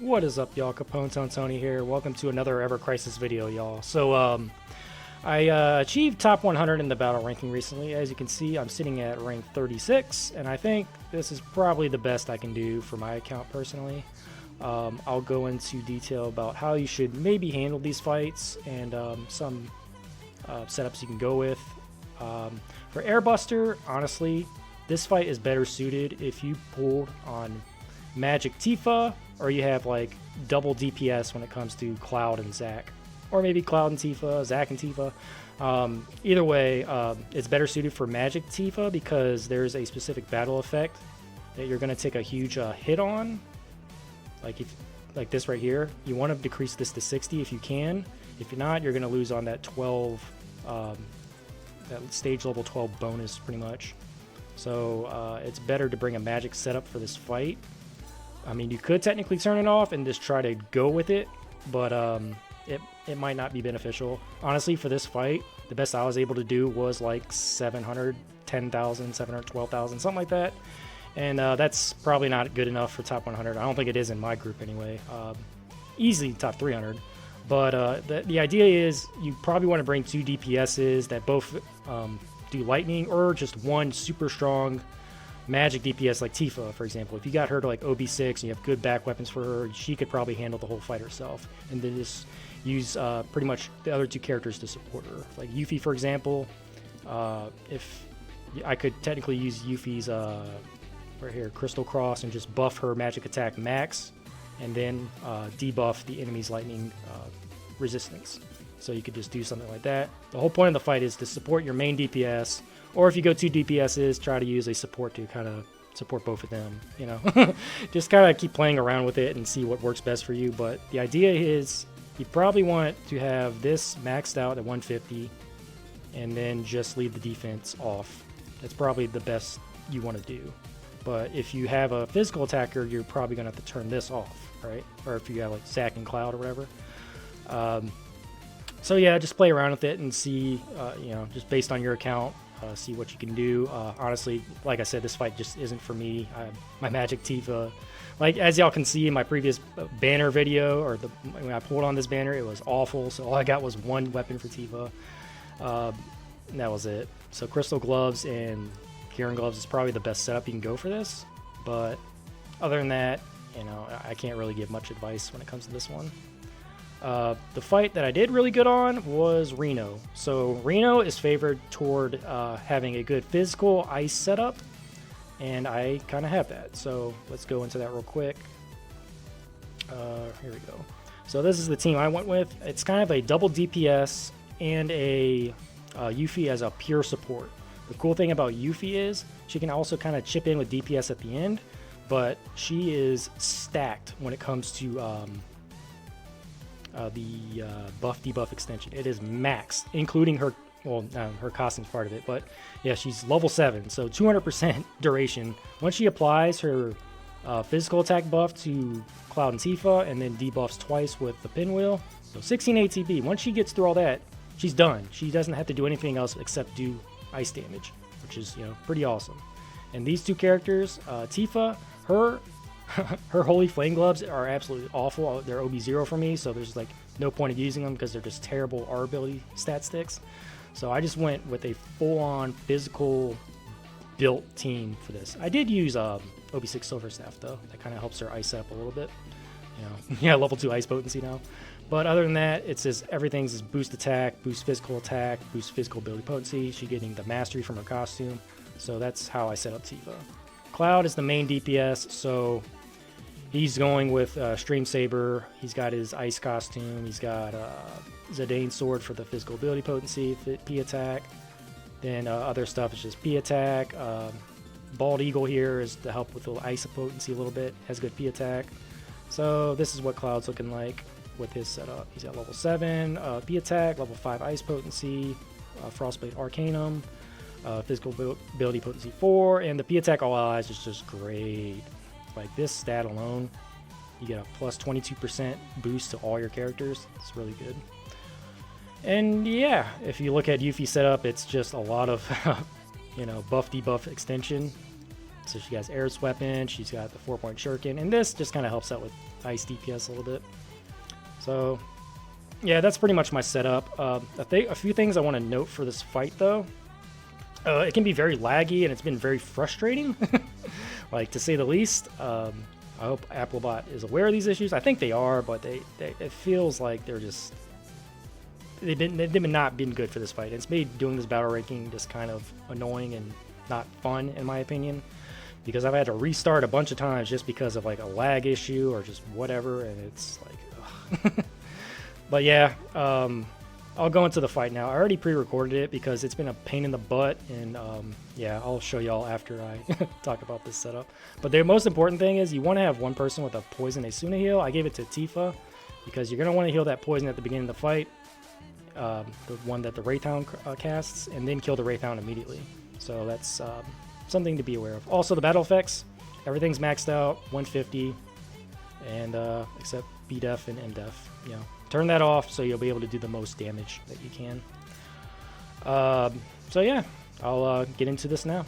What is up, y'all? Capone Tony here. Welcome to another Ever Crisis video, y'all. So, I achieved top 100 in the battle ranking recently. As you can see, I'm sitting at rank 36, and I think this is probably the best I can do for my account personally. I'll go into detail about how you should maybe handle these fights and some setups you can go with. For Airbuster, honestly, this fight is better suited if you pulled on Magic Tifa, or you have like double DPS when it comes to Cloud and Zac, or maybe Cloud and Tifa, Zac and Tifa. Either way, it's better suited for Magic Tifa because there's a specific battle effect that you're going to take a huge hit on. Like this right here, you want to decrease this to 60 if you can. If you're not, you're going to lose on that 12, that stage level 12 bonus pretty much. So it's better to bring a magic setup for this fight. I mean, you could technically turn it off and just try to go with it, but it might not be beneficial. Honestly, for this fight, the best I was able to do was like 710,000, 712,000, something like that. And that's probably not good enough for top 100. I don't think it is in my group anyway. Easily top 300. But the idea is you probably want to bring two DPSs that both do lightning, or just one super strong magic DPS like Tifa, for example. If you got her to like OB6 and you have good back weapons for her, she could probably handle the whole fight herself. And then just use pretty much the other two characters to support her. Like Yuffie, for example, if I could technically use Yuffie's right here, Crystal Cross, and just buff her magic attack max, and then debuff the enemy's lightning resistance. So you could just do something like that. The whole point of the fight is to support your main DPS, or if you go two DPSs, try to use a support to kind of support both of them, you know. Just kind of keep playing around with it and see what works best for you. But the idea is you probably want to have this maxed out at 150 and then just leave the defense off. That's probably the best you want to do. But if you have a physical attacker, you're probably going to have to turn this off, right? Or if you have like Zac and Cloud or whatever. So yeah, just play around with it and see, you know, just based on your account, see what you can do. Honestly, like I said, this fight just isn't for me. My Magic Tifa, like as y'all can see in my previous banner video, or when I pulled on this banner, it was awful. So all I got was one weapon for Tifa, and that was it. So Crystal Gloves and Kieran Gloves is probably the best setup you can go for this. But other than that, you know, I can't really give much advice when it comes to this one. The fight that I did really good on was Reno. So Reno is favored toward having a good physical ice setup, and I kind of have that. So let's go into that real quick. Here we go. So this is the team I went with. It's kind of a double DPS and a Yuffie as a pure support. The cool thing about Yuffie is she can also kind of chip in with DPS at the end, but she is stacked when it comes to the buff debuff extension. It is max, including her, well, her costume's part of it, but yeah, she's level 7, so 200% duration. Once she applies her physical attack buff to Cloud and Tifa, and then debuffs twice with the pinwheel, so 16 ATB. Once she gets through all that, she's done. She doesn't have to do anything else except do ice damage, which is, you know, pretty awesome. And these two characters, Tifa, her Holy Flame Gloves are absolutely awful. They're OB0 for me, so there's like no point of using them because they're just terrible R ability stat sticks. So I just went with a full-on physical built team for this. I did use OB6 Silver Staff though. That kind of helps her ice up a little bit. You know, yeah, level 2 ice potency now. But other than that, it's just everything's just boost attack, boost physical attack, boost physical ability potency. She's getting the mastery from her costume. So that's how I set up Tifa. Cloud is the main DPS, so he's going with Stream Saber. He's got his ice costume. He's got Zidane Sword for the physical ability potency, P attack. Then other stuff is just P attack. Bald Eagle here is to help with the ice potency a little bit. Has good P attack. So this is what Cloud's looking like with his setup. He's at level 7 P attack, level 5 ice potency, Frostblade Arcanum, physical ability potency 4, and the P attack all allies is just great. Like this stat alone, you get a plus 22% boost to all your characters. It's really good. And yeah, if you look at Yuffie setup, it's just a lot of you know, buff debuff extension. So she has Air's Weapon, she's got the 4-point Shuriken, and this just kind of helps out with ice DPS a little bit. So yeah, that's pretty much my setup. A few things I want to note for this fight though. It can be very laggy and it's been very frustrating, like to say the least. I hope Applebot is aware of these issues. I think they are, but it feels like they've not been good for this fight. It's made doing this battle ranking just kind of annoying and not fun in my opinion, because I've had to restart a bunch of times just because of like a lag issue or just whatever, and it's like ugh. But yeah, I'll go into the fight now. I already pre-recorded it because it's been a pain in the butt, and yeah, I'll show y'all after I talk about this setup. But the most important thing is you want to have one person with a poison Esuna heal. I gave it to Tifa because you're going to want to heal that poison at the beginning of the fight, the one that the Wraith Hound casts, and then kill the Wraith Hound immediately. So that's something to be aware of. Also, the battle effects, everything's maxed out, 150, and except BDef and MDef, you know. Turn that off so you'll be able to do the most damage that you can. So yeah, I'll get into this now.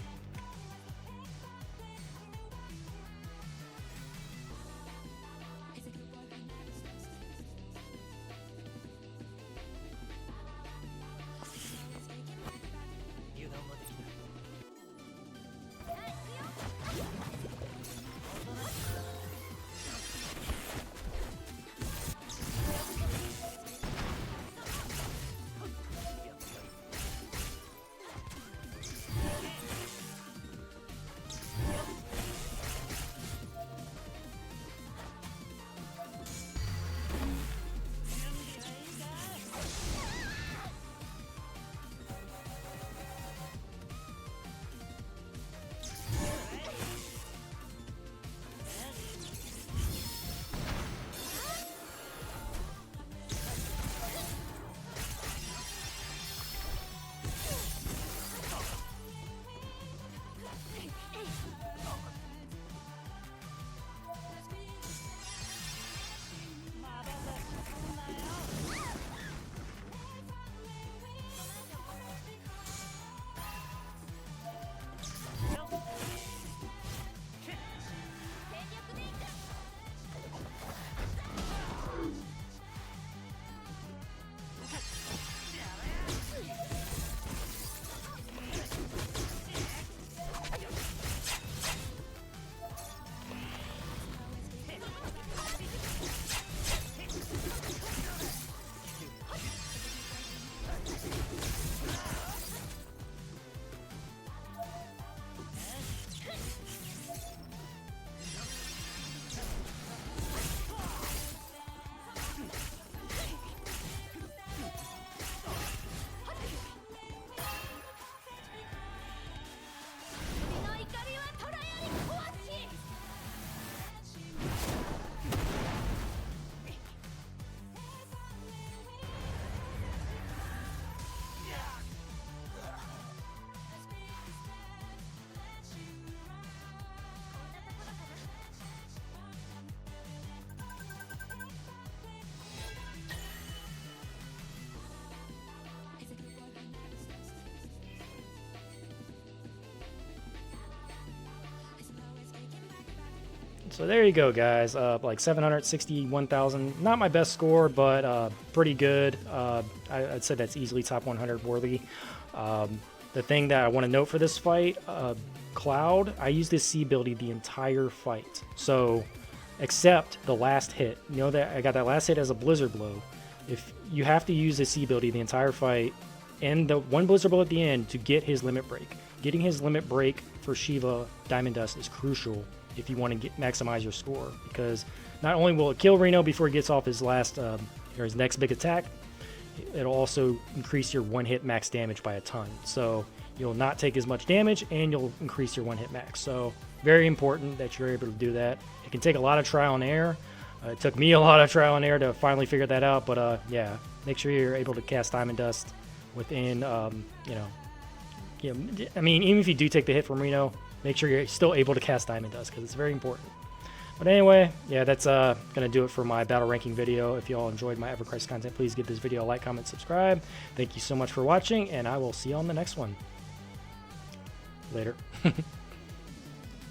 So there you go, guys. Like 761,000. Not my best score, but pretty good. I'd say that's easily top 100 worthy. The thing that I want to note for this fight, Cloud, I used this C ability the entire fight. So, except the last hit. You know that I got that last hit as a Blizzard Blow. If you have to use the C ability the entire fight, and the one Blizzard Blow at the end to get his limit break. Getting his limit break for Shiva Diamond Dust is crucial if you want to maximize your score, because not only will it kill Reno before he gets off his last or his next big attack, it'll also increase your one-hit max damage by a ton. So you'll not take as much damage and you'll increase your one-hit max. So very important that you're able to do that. It can take a lot of trial and error. It took me a lot of trial and error to finally figure that out, but yeah, make sure you're able to cast Diamond Dust within, I mean, even if you do take the hit from Reno, make sure you're still able to cast Diamond Dust, because it's very important. But anyway, yeah, that's going to do it for my battle ranking video. If you all enjoyed my Ever Crisis content, please give this video a like, comment, subscribe. Thank you so much for watching, and I will see you on the next one. Later.